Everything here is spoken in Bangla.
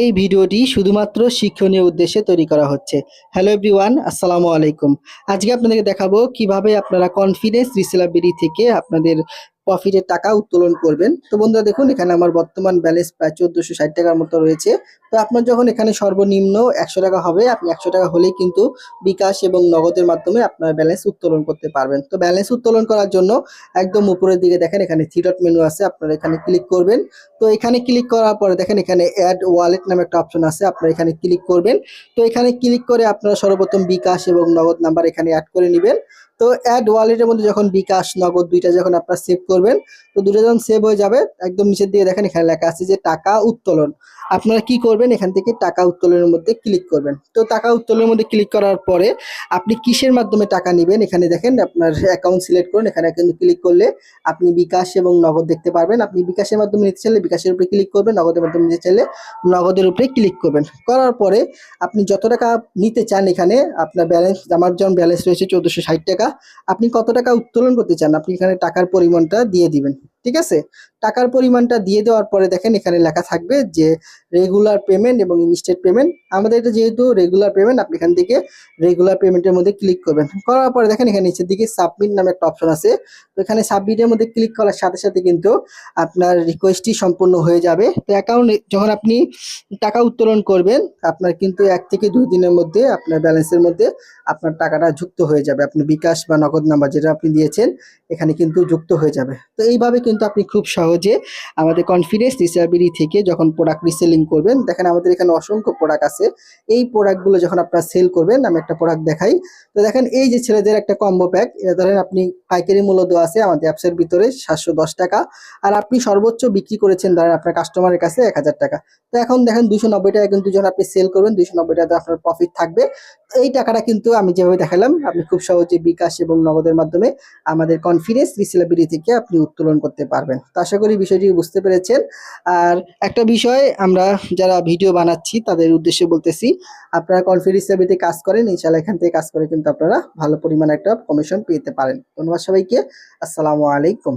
এই ভিডিওটি শুধুমাত্র শিক্ষণীয় উদ্দেশ্যে তৈরি করা হচ্ছে। হ্যালো এভরিওয়ান, আসসালামু আলাইকুম। আজকে আপনাদেরকে দেখাবো কিভাবে আপনারা কনফিডেন্স রিসেলাবিলিটি থেকে আপনাদের প্রফিটের টাকা উত্তোলন করবেন। তো বন্ধুরা দেখুন, এখানে আমার বর্তমান ব্যালেন্স প্রায় 1460 টাকার মতো রয়েছে। তো আপনার যখন এখানে সর্বনিম্ন 100 টাকা হবে, আপনি 100 টাকা হলেই কিন্তু বিকাশ এবং নগদের মাধ্যমে আপনার ব্যালেন্স উত্তোলন করতে পারবেন। তো ব্যালেন্স উত্তোলন করার জন্য একদম উপরের দিকে দেখেন এখানে থ্রি ডট মেনু আছে, আপনারা এখানে ক্লিক করবেন। তো এখানে ক্লিক করার পরে দেখেন এখানে অ্যাড ওয়ালেট নামে একটা অপশন আছে, আপনারা এখানে ক্লিক করবেন। তো এখানে ক্লিক করে আপনারা সর্বপ্রথম বিকাশ এবং নগদ নাম্বার এখানে অ্যাড করে নেবেন। তো অ্যাড ওয়ালেটের মধ্যে যখন বিকাশ নগদ দুইটা যখন আপনারা সেভ করবেন, তো দুটো যখন সেভ হয়ে যাবে, একদম নিচের দিকে দেখেন এখানে লেখা আছে যে টাকা উত্তোলন। আপনারা কি করবেন, এখান থেকে টাকা উত্তোলনের মধ্যে ক্লিক করবেন। তো টাকা উত্তোলনের মধ্যে ক্লিক করার পরে আপনি কিসের মাধ্যমে টাকা নেবেন এখানে দেখেন আপনার অ্যাকাউন্ট সিলেক্ট করুন। এখানে কিন্তু ক্লিক করলে আপনি বিকাশ এবং নগদ দেখতে পারবেন। আপনি বিকাশের মাধ্যমে নিতে চাইলে বিকাশের উপরে ক্লিক করবেন, নগদের মাধ্যমে নিতে চাইলে নগদের উপরে ক্লিক করবেন। করার পরে আপনি যত টাকা নিতে চান, এখানে আপনার ব্যালেন্স, আমার যেমন ব্যালেন্স রয়েছে 1460 টাকা, আপনি কত টাকা উত্তোলন করতে চান আপনি এখানে টাকার পরিমাণটা দিয়ে দিবেন। ঠিক আছে, টাকার পরিমাণটা দিয়ে দেওয়ার পরে দেখেন এখানে লেখা থাকবে যে রেগুলার পেমেন্ট এবং ইনস্ট্যান্ট পেমেন্ট। আমাদের এটা যেহেতু রেগুলার পেমেন্ট, আপনি এখান থেকে রেগুলার পেমেন্টের মধ্যে ক্লিক করবেন। করার পরে দেখেন এখানে নিচের দিকে সাবমিট নামে একটা অপশন আছে। তো এখানে সাবমিটের মধ্যে ক্লিক করার সাথে সাথে কিন্তু আপনার রিকোয়েস্টটি সম্পূর্ণ হয়ে যাবে। তো অ্যাকাউন্ট যখন আপনি টাকা উত্তোলন করবেন, আপনার কিন্তু 1 থেকে 2 দিনের মধ্যে আপনার ব্যালেন্সের মধ্যে আপনার টাকাটা যুক্ত হয়ে যাবে। আপনি বিকাশ বা নগদ নাম্বার যেটা আপনি দিয়েছেন এখানে কিন্তু যুক্ত হয়ে যাবে। তো এইভাবে কিন্তু আপনি খুব সহজে আমাদের কনফিডেন্স রিসেলাবিলিটি থেকে যখন প্রোডাক্ট রিসেলিং করবেন, দেখেন আমাদের এখানে অসংখ্য প্রোডাক্ট আছে। এই প্রোডাক্টগুলো যখন আপনারা সেল করবেন, আমি একটা প্রোডাক্ট দেখাই। তো দেখেন এই যে ছেলেদের একটা কম্বো প্যাক, এটা ধরেন আপনি পাইকারি মূল্য দেওয়া আছে আমাদের অ্যাপসের ভিতরে 710 টাকা, আর আপনি সর্বোচ্চ বিক্রি করেছেন ধরেন আপনার কাস্টমারের কাছে 1000 টাকা। তো এখন দেখেন 290 টাকা কিন্তু যখন আপনি সেল করবেন, 290 টাকা আপনার প্রফিট থাকবে। এই টাকাটা কিন্তু আমি যেভাবে দেখালাম, আপনি খুব সহজে বিকাশ এবং নগদের মাধ্যমে আমাদের কনফিডেন্স রিসেলাবিলিটি থেকে আপনি উত্তোলন করতে পারবেন। তো আশা করি বিষয়টি বুঝতে পেরেছেন। আর একটা বিষয় আমরা যারা ভিডিও বানাচ্ছি তাদের উদ্দেশ্যে বলতেছি, আপনারা কনফিডেন্স রিসেলাবিলিটি কাজ করেন, ইনশাআল্লাহ এখান থেকে কাজ করে কিন্তু আপনারা ভালো পরিমাণে একটা কমিশন পেতে পারেন। ধন্যবাদ সবাইকে। আসসালামু আলাইকুম।